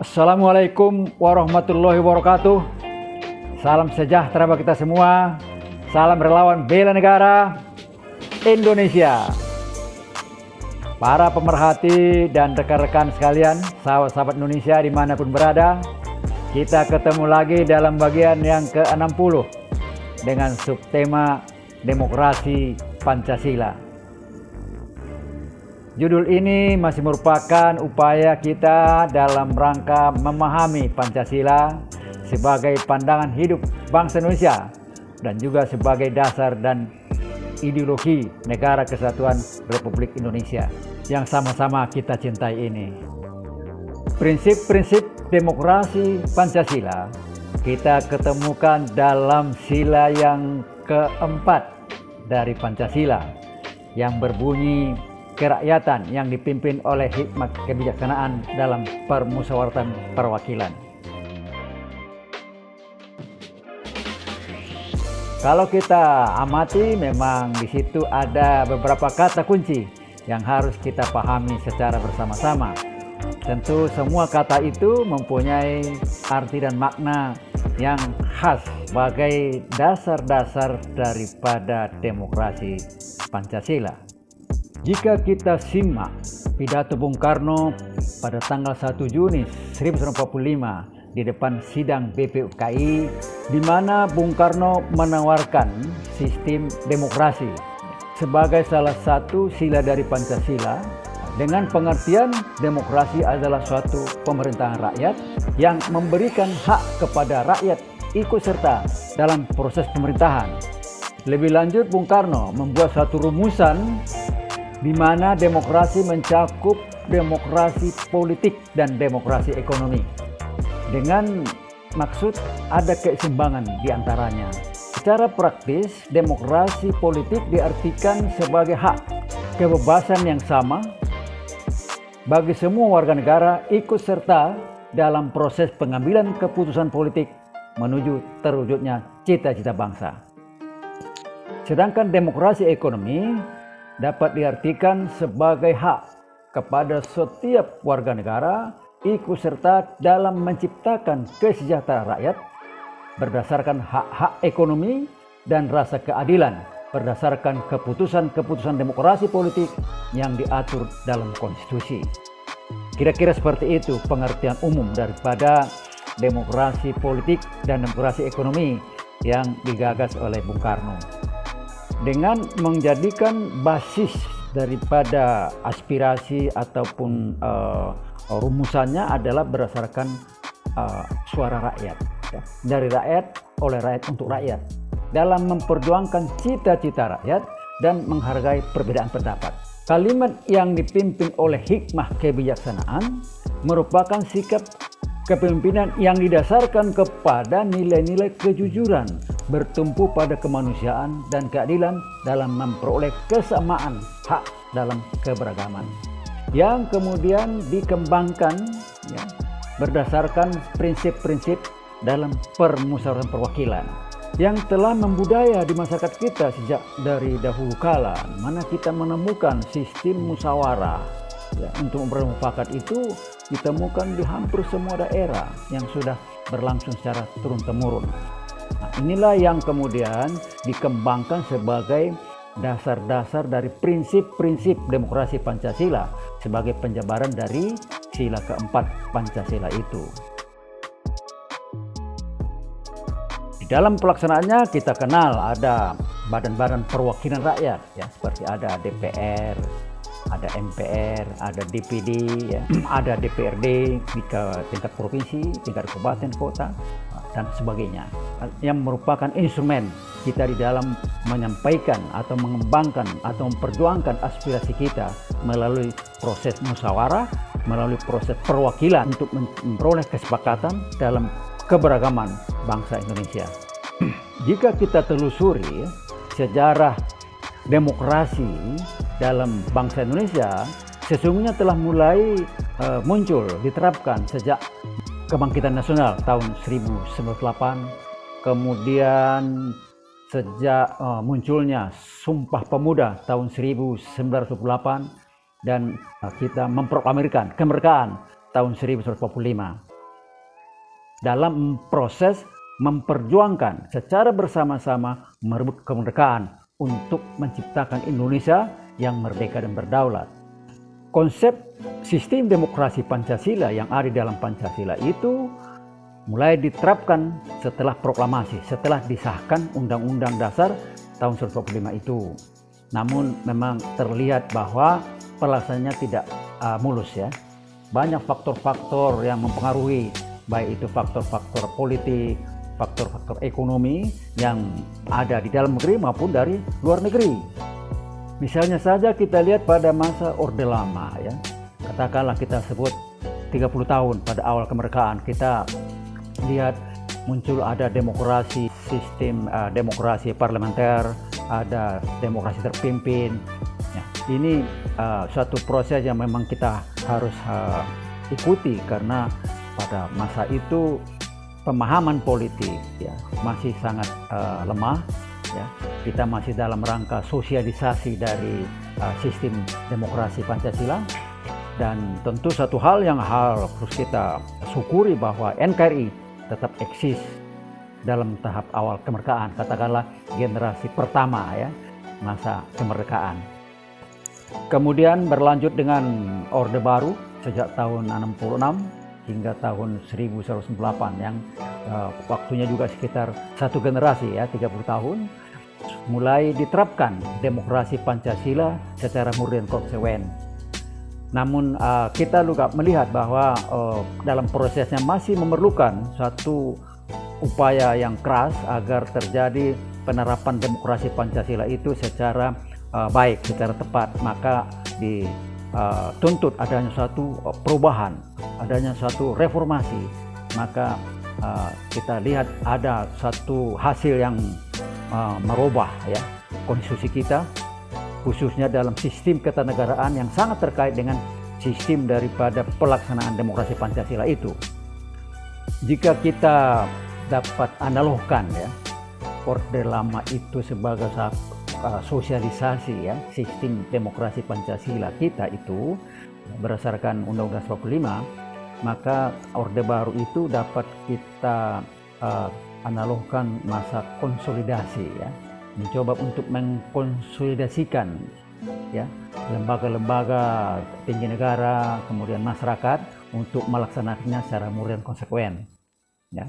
Assalamualaikum warahmatullahi wabarakatuh. Salam sejahtera bagi kita semua. Salam relawan bela negara Indonesia. Para pemerhati dan rekan-rekan sekalian, sahabat-sahabat Indonesia dimanapun berada, kita ketemu lagi dalam bagian yang ke-60 dengan subtema Demokrasi Pancasila. Judul ini masih merupakan upaya kita dalam rangka memahami Pancasila sebagai pandangan hidup bangsa Indonesia dan juga sebagai dasar dan ideologi Negara Kesatuan Republik Indonesia yang sama-sama kita cintai ini. Prinsip-prinsip demokrasi Pancasila kita ketemukan dalam sila yang keempat dari Pancasila yang berbunyi kerakyatan yang dipimpin oleh hikmat kebijaksanaan dalam permusyawaratan perwakilan. Kalau kita amati, memang di situ ada beberapa kata kunci yang harus kita pahami secara bersama-sama. Tentu semua kata itu mempunyai arti dan makna yang khas sebagai dasar-dasar daripada demokrasi Pancasila. Jika kita simak pidato Bung Karno pada tanggal 1 Juni 1945 di depan sidang BPUKI, di mana Bung Karno menawarkan sistem demokrasi sebagai salah satu sila dari Pancasila, dengan pengertian demokrasi adalah suatu pemerintahan rakyat yang memberikan hak kepada rakyat ikut serta dalam proses pemerintahan. Lebih lanjut, Bung Karno membuat suatu rumusan di mana demokrasi mencakup demokrasi politik dan demokrasi ekonomi. Dengan maksud ada keseimbangan di antaranya. Secara praktis, demokrasi politik diartikan sebagai hak kebebasan yang sama bagi semua warga negara ikut serta dalam proses pengambilan keputusan politik menuju terwujudnya cita-cita bangsa. Sedangkan demokrasi ekonomi dapat diartikan sebagai hak kepada setiap warga negara ikut serta dalam menciptakan kesejahteraan rakyat berdasarkan hak-hak ekonomi dan rasa keadilan berdasarkan keputusan-keputusan demokrasi politik yang diatur dalam konstitusi. Kira-kira seperti itu pengertian umum daripada demokrasi politik dan demokrasi ekonomi yang digagas oleh Bung Karno. Dengan menjadikan basis daripada aspirasi ataupun rumusannya adalah berdasarkan suara rakyat, ya. Dari rakyat, oleh rakyat, untuk rakyat, dalam memperjuangkan cita-cita rakyat dan menghargai perbedaan pendapat. Kalimat yang dipimpin oleh hikmah kebijaksanaan merupakan sikap kepemimpinan yang didasarkan kepada nilai-nilai kejujuran, bertumpu pada kemanusiaan dan keadilan dalam memperoleh kesamaan hak dalam keberagaman, yang kemudian dikembangkan, ya, berdasarkan prinsip-prinsip dalam permusyawaratan perwakilan yang telah membudaya di masyarakat kita sejak dari dahulu kala, mana kita menemukan sistem musyawarah, ya, untuk bermufakat itu ditemukan di hampir semua daerah yang sudah berlangsung secara turun-temurun. Nah, inilah yang kemudian dikembangkan sebagai dasar-dasar dari prinsip-prinsip demokrasi Pancasila sebagai penjabaran dari sila keempat Pancasila itu. Di dalam pelaksanaannya kita kenal ada badan-badan perwakilan rakyat, ya, seperti ada DPR, ada MPR, ada DPD, ya, ada DPRD di tingkat provinsi, tingkat kabupaten, kota, dan sebagainya, yang merupakan instrumen kita di dalam menyampaikan atau mengembangkan atau memperjuangkan aspirasi kita melalui proses musyawarah, melalui proses perwakilan untuk memperoleh kesepakatan dalam keberagaman bangsa Indonesia. Jika kita telusuri sejarah demokrasi dalam bangsa Indonesia, sesungguhnya telah mulai muncul, diterapkan sejak kebangkitan nasional tahun 1908, kemudian sejak munculnya Sumpah Pemuda tahun 1908, dan kita memproklamirkan kemerdekaan tahun 1945. dalam proses memperjuangkan secara bersama-sama merebut kemerdekaan untuk menciptakan Indonesia yang merdeka dan berdaulat. Konsep sistem demokrasi Pancasila yang ada di dalam Pancasila itu mulai diterapkan setelah proklamasi, setelah disahkan Undang-Undang Dasar tahun 1945 itu. Namun memang terlihat bahwa pelaksanaannya tidak mulus ya. Banyak faktor-faktor yang mempengaruhi, baik itu faktor-faktor politik, faktor-faktor ekonomi yang ada di dalam negeri maupun dari luar negeri. Misalnya saja kita lihat pada masa Orde Lama ya. Katakanlah kita sebut 30 tahun pada awal kemerdekaan, kita lihat muncul ada demokrasi, sistem demokrasi parlementer, ada demokrasi terpimpin. Ya, ini suatu proses yang memang kita harus ikuti karena pada masa itu pemahaman politik ya masih sangat lemah ya. Kita masih dalam rangka sosialisasi dari sistem demokrasi Pancasila, dan tentu satu hal yang harus kita syukuri bahwa NKRI tetap eksis dalam tahap awal kemerdekaan, katakanlah generasi pertama ya masa kemerdekaan. Kemudian berlanjut dengan Orde Baru sejak tahun 66 hingga tahun 1998 yang waktunya juga sekitar satu generasi ya, 30 tahun, mulai diterapkan demokrasi Pancasila secara murni dan konsekuen. Namun kita juga melihat bahwa dalam prosesnya masih memerlukan satu upaya yang keras agar terjadi penerapan demokrasi Pancasila itu secara baik, secara tepat. Maka dituntut adanya suatu perubahan, adanya suatu reformasi. Maka kita lihat ada satu hasil yang merubah ya konstitusi kita, khususnya dalam sistem ketatanegaraan yang sangat terkait dengan sistem daripada pelaksanaan demokrasi Pancasila itu. Jika kita dapat analogkan ya Orde Lama itu sebagai sosialisasi ya sistem demokrasi Pancasila kita itu berdasarkan Undang-Undang 45, maka Orde Baru itu dapat kita analogkan masa konsolidasi ya, mencoba untuk mengkonsolidasikan ya lembaga-lembaga tinggi negara kemudian masyarakat untuk melaksanakannya secara murni dan konsekuen ya.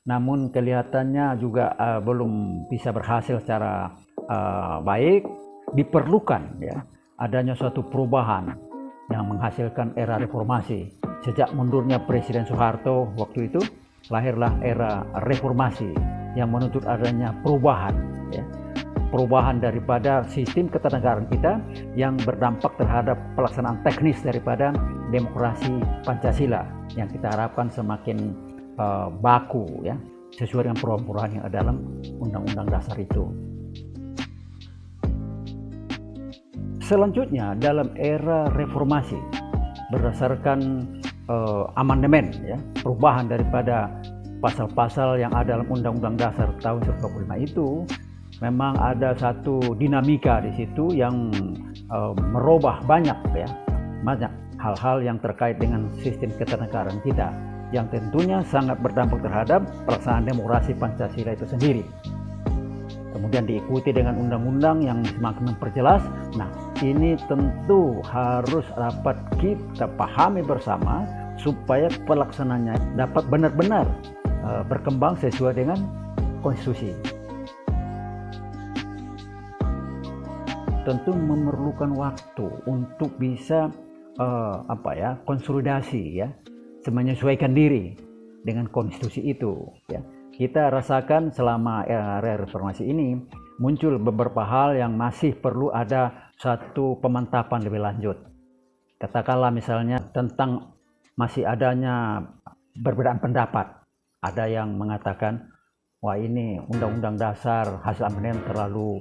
Namun kelihatannya juga belum bisa berhasil secara baik. Diperlukan ya adanya suatu perubahan yang menghasilkan era reformasi. Sejak mundurnya Presiden Soeharto waktu itu, lahirlah era reformasi yang menuntut adanya perubahan ya. Perubahan daripada sistem ketatanegaraan kita yang berdampak terhadap pelaksanaan teknis daripada demokrasi Pancasila yang kita harapkan semakin baku ya, sesuai dengan perubahan-perubahan yang ada dalam Undang-Undang Dasar itu. Selanjutnya dalam era reformasi berdasarkan amandemen ya, perubahan daripada pasal-pasal yang ada dalam Undang-Undang Dasar tahun 1945 itu, memang ada satu dinamika di situ yang merubah banyak hal-hal yang terkait dengan sistem ketatanegaraan kita, yang tentunya sangat berdampak terhadap pelaksanaan demokrasi Pancasila itu sendiri. Kemudian diikuti dengan undang-undang yang semakin memperjelas. Nah, ini tentu harus dapat kita pahami bersama supaya pelaksananya dapat benar-benar berkembang sesuai dengan konstitusi. Tentu memerlukan waktu untuk bisa konsolidasi ya, menyesuaikan diri dengan konstitusi itu ya. Kita rasakan selama era reformasi ini muncul beberapa hal yang masih perlu ada satu pemantapan lebih lanjut. Katakanlah misalnya tentang masih adanya perbedaan pendapat. Ada yang mengatakan, wah ini Undang-Undang Dasar hasil amandemen terlalu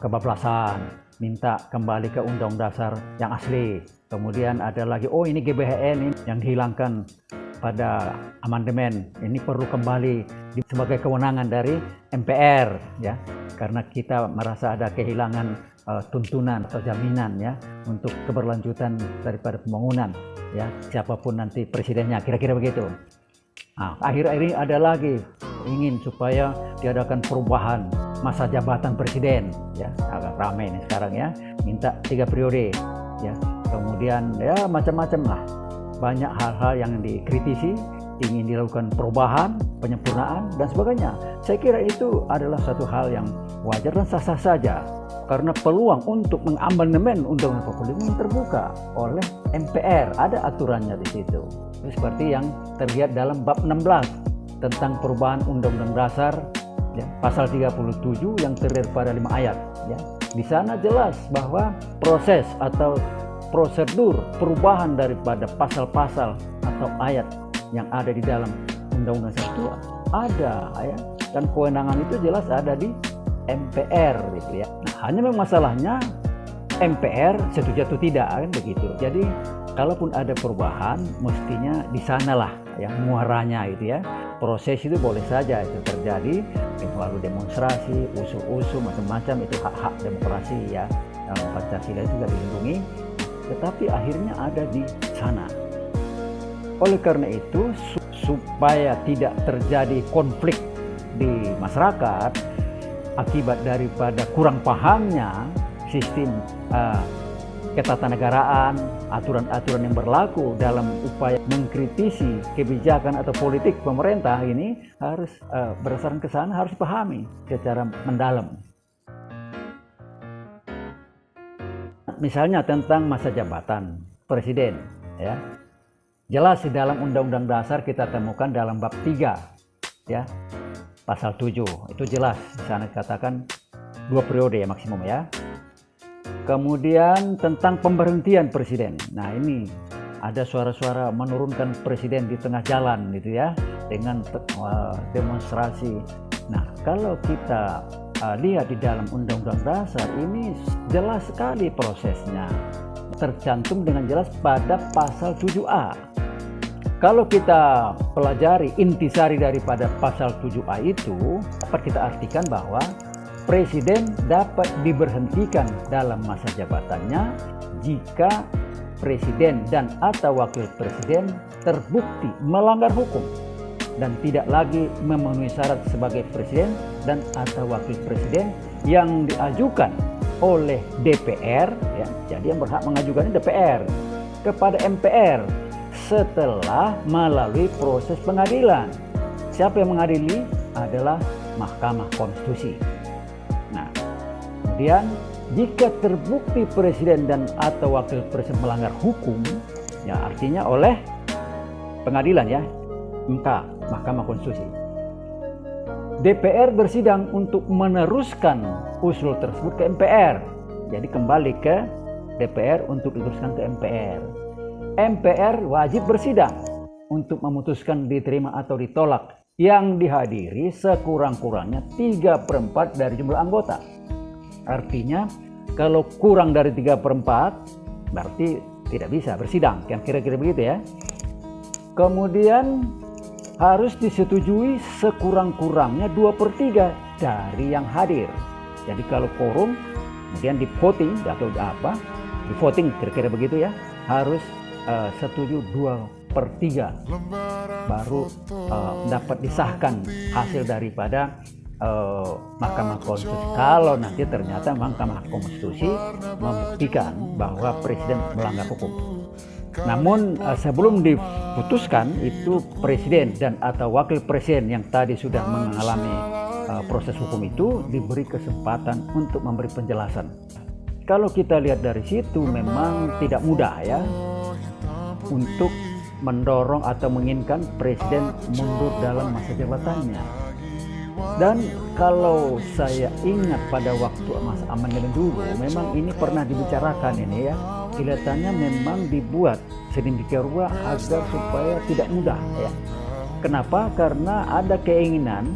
kebablasan, minta kembali ke Undang-Undang Dasar yang asli. Kemudian ada lagi, oh ini GBHN ini yang dihilangkan pada amandemen, ini perlu kembali sebagai kewenangan dari MPR ya, karena kita merasa ada kehilangan tuntunan atau jaminan ya untuk keberlanjutan daripada pembangunan ya, siapapun nanti presidennya, kira-kira begitu. Nah, akhir-akhir ini ada lagi ingin supaya diadakan perubahan masa jabatan presiden, ya agak ramai nih sekarang ya, minta 3 periode, ya kemudian ya macam-macam lah, banyak hal-hal yang dikritisi, ingin dilakukan perubahan, penyempurnaan dan sebagainya. Saya kira itu adalah satu hal yang wajar dan sah-sah saja, karena peluang untuk mengamandemen Undang-Undang 45 terbuka oleh MPR, ada aturannya di situ. Seperti yang terlihat dalam bab 16 tentang perubahan Undang-Undang Dasar, ya, pasal 37 yang terdiri pada 5 ayat. Ya. Di sana jelas bahwa proses atau prosedur perubahan daripada pasal-pasal atau ayat yang ada di dalam Undang-Undang itu ada, ya, dan kewenangan itu jelas ada di MPR, gitu ya. Nah, hanya memang masalahnya MPR setuju atau tidak, kan begitu. Jadi kalaupun ada perubahan, mestinya di sanalah yang muaranya itu ya. Proses itu boleh saja itu terjadi, lalu demonstrasi, usul-usul macam-macam, itu hak-hak demokrasi ya. Dalam Pancasila itu juga dilindungi, tetapi akhirnya ada di sana. Oleh karena itu, supaya tidak terjadi konflik di masyarakat akibat daripada kurang pahamnya sistem ketatanegaraan, aturan-aturan yang berlaku dalam upaya mengkritisi kebijakan atau politik pemerintah ini, harus berdasarkan ke sana harus dipahami secara mendalam. Misalnya tentang masa jabatan presiden, ya. Jelas di dalam Undang-Undang Dasar kita temukan dalam bab 3, ya. Pasal 7, itu jelas di sana dikatakan 2 periode ya maksimum ya. Kemudian tentang pemberhentian presiden. Nah, ini ada suara-suara menurunkan presiden di tengah jalan gitu ya, dengan demonstrasi. Nah, kalau kita lihat di dalam Undang-Undang Dasar ini jelas sekali prosesnya, tercantum dengan jelas pada pasal 7A. Kalau kita pelajari intisari daripada pasal 7A itu, dapat kita artikan bahwa presiden dapat diberhentikan dalam masa jabatannya jika presiden dan atau wakil presiden terbukti melanggar hukum dan tidak lagi memenuhi syarat sebagai presiden dan atau wakil presiden yang diajukan oleh DPR, ya. Jadi yang berhak mengajukannya DPR kepada MPR setelah melalui proses pengadilan. Siapa yang mengadili? Adalah Mahkamah Konstitusi. Nah, kemudian jika terbukti presiden dan atau wakil presiden melanggar hukum, ya artinya oleh pengadilan ya, MK, Mahkamah Konstitusi. DPR bersidang untuk meneruskan usul tersebut ke MPR. Jadi kembali ke DPR untuk diteruskan ke MPR. MPR wajib bersidang untuk memutuskan diterima atau ditolak, yang dihadiri sekurang-kurangnya 3/4 dari jumlah anggota. Artinya kalau kurang dari 3/4 berarti tidak bisa bersidang, yang kira-kira begitu ya. Kemudian harus disetujui sekurang-kurangnya 2/3 dari yang hadir. Jadi kalau quorum kemudian di voting atau apa, di voting kira-kira begitu ya, harus setuju 2/3 baru dapat disahkan hasil daripada Mahkamah Konstitusi. Kalau nanti ternyata Mahkamah Konstitusi membuktikan bahwa presiden melanggar hukum. Namun sebelum diputuskan itu presiden dan atau wakil presiden yang tadi sudah mengalami proses hukum itu diberi kesempatan untuk memberi penjelasan. Kalau kita lihat dari situ memang tidak mudah ya untuk mendorong atau menginginkan presiden mundur dalam masa jabatannya. Dan kalau saya ingat pada waktu masa amandemen dulu, memang ini pernah dibicarakan ini ya. Kelihatannya memang dibuat sedemikian rupa agar supaya tidak mudah ya. Kenapa? Karena ada keinginan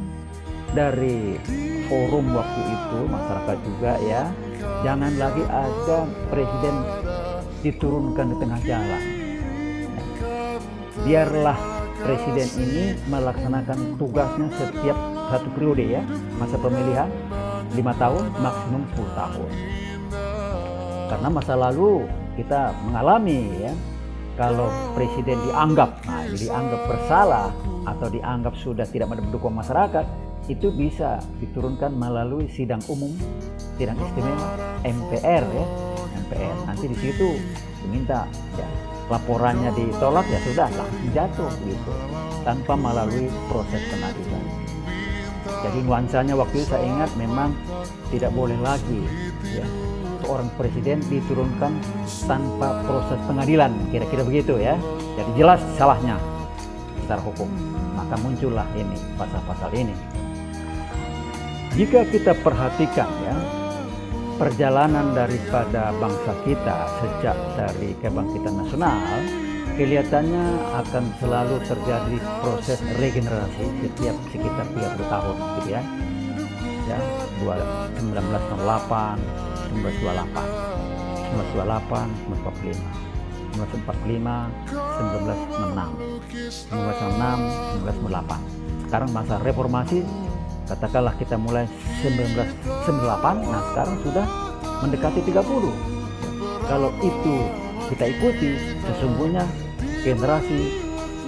dari forum waktu itu, masyarakat juga ya, jangan lagi ada presiden diturunkan di tengah jalan. Biarlah presiden ini melaksanakan tugasnya setiap 1 periode ya, masa pemilihan 5 tahun maksimum 10 tahun. Karena masa lalu kita mengalami ya, kalau presiden dianggap bersalah atau dianggap sudah tidak mendukung masyarakat, itu bisa diturunkan melalui sidang umum, sidang istimewa MPR ya, MPR. Nanti di situ diminta ya, laporannya ditolak ya sudah langsung jatuh gitu, tanpa melalui proses pengadilan. Jadi nuansanya waktu itu saya ingat memang tidak boleh lagi ya, seorang presiden diturunkan tanpa proses pengadilan, kira-kira begitu ya. Jadi jelas salahnya secara hukum, maka muncullah ini pasal-pasal ini. Jika kita perhatikan ya, perjalanan daripada bangsa kita sejak dari kebangkitan nasional, kelihatannya akan selalu terjadi proses regenerasi setiap sekitar 30 tahun gitu ya. Ya, 1908, 1928, 1928, 1945, 1945, 1966, 1966, 1998. Sekarang masa reformasi, katakanlah kita mulai 1998, nah sekarang sudah mendekati 30. Kalau itu kita ikuti, sesungguhnya generasi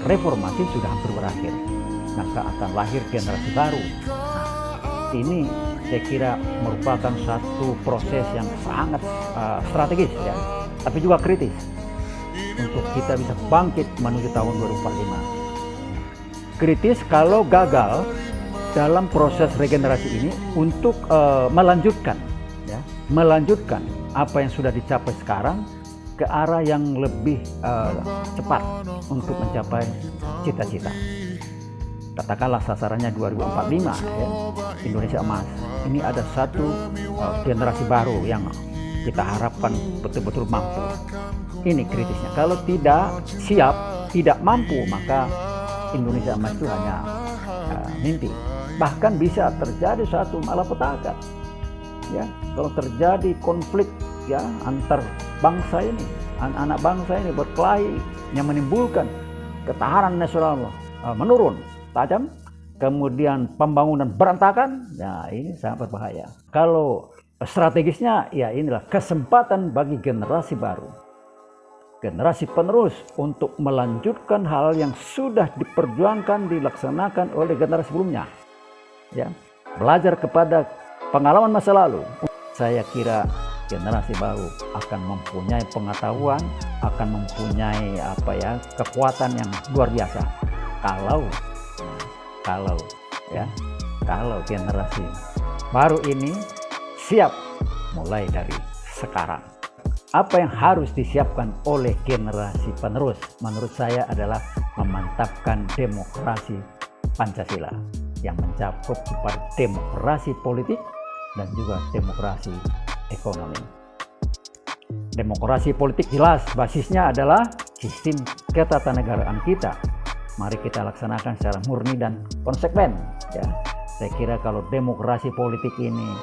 reformasi sudah hampir berakhir, maka akan lahir generasi baru. Nah, ini saya kira merupakan satu proses yang sangat strategis ya, tapi juga kritis untuk kita bisa bangkit menuju tahun 2045. Kritis kalau gagal dalam proses regenerasi ini untuk melanjutkan apa yang sudah dicapai sekarang ke arah yang lebih cepat untuk mencapai cita-cita. Katakanlah sasarannya 2045 ya, Indonesia emas. Ini ada satu generasi baru yang kita harapkan betul-betul mampu. Ini kritisnya. Kalau tidak siap, tidak mampu, maka Indonesia emas itu hanya mimpi. Bahkan bisa terjadi satu malapetaka. Ya, kalau terjadi konflik ya antar bangsa ini, anak bangsa ini berkelahi yang menimbulkan ketahanan nasional menurun tajam, kemudian pembangunan berantakan, nah ini sangat berbahaya. Kalau strategisnya ya inilah kesempatan bagi generasi baru, generasi penerus untuk melanjutkan hal yang sudah diperjuangkan, dilaksanakan oleh generasi sebelumnya. Ya, belajar kepada pengalaman masa lalu. Saya kira generasi baru akan mempunyai pengetahuan, akan mempunyai kekuatan yang luar biasa. Kalau generasi baru ini siap mulai dari sekarang. Apa yang harus disiapkan oleh generasi penerus menurut saya adalah memantapkan demokrasi Pancasila yang mencakup kepada demokrasi politik dan juga demokrasi ekonomi. Demokrasi politik jelas basisnya adalah sistem ketatanegaraan kita. Mari kita laksanakan secara murni dan konsekuen. Ya, saya kira kalau demokrasi politik ini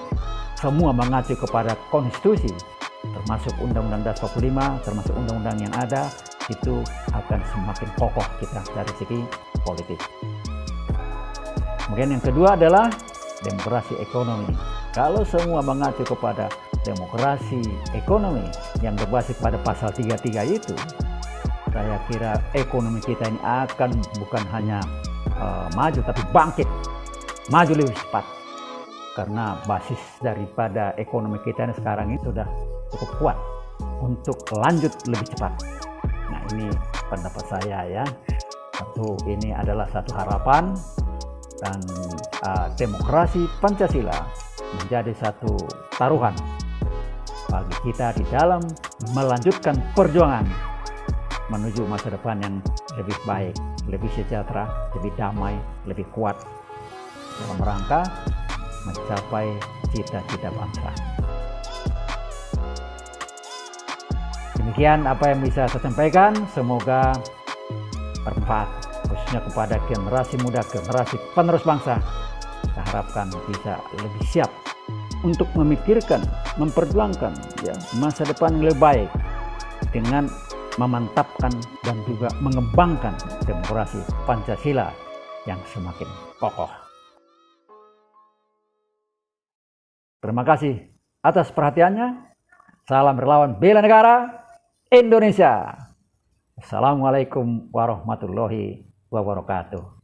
semua mengacu kepada konstitusi, termasuk Undang-Undang Dasar 45, termasuk undang-undang yang ada, itu akan semakin kokoh kita dari segi politik. Kemudian yang kedua adalah demokrasi ekonomi. Kalau semua mengacu kepada demokrasi ekonomi yang berbasis pada pasal 33 itu, saya kira ekonomi kita ini akan bukan hanya maju tapi bangkit, maju lebih cepat. Karena basis daripada ekonomi kita ini sekarang ini sudah cukup kuat untuk lanjut lebih cepat. Nah ini pendapat saya ya. Tentu ini adalah satu harapan dan demokrasi Pancasila menjadi satu taruhan bagi kita di dalam melanjutkan perjuangan menuju masa depan yang lebih baik, lebih sejahtera, lebih damai, lebih kuat dalam rangka mencapai cita-cita bangsa. Demikian apa yang bisa saya sampaikan, semoga bermanfaat khususnya kepada generasi muda, generasi penerus bangsa. Kita harapkan bisa lebih siap untuk memikirkan, memperjuangkan ya, masa depan yang lebih baik dengan memantapkan dan juga mengembangkan demokrasi Pancasila yang semakin kokoh. Terima kasih atas perhatiannya. Salam relawan bela negara Indonesia. Assalamualaikum warahmatullahi wabarakatuh.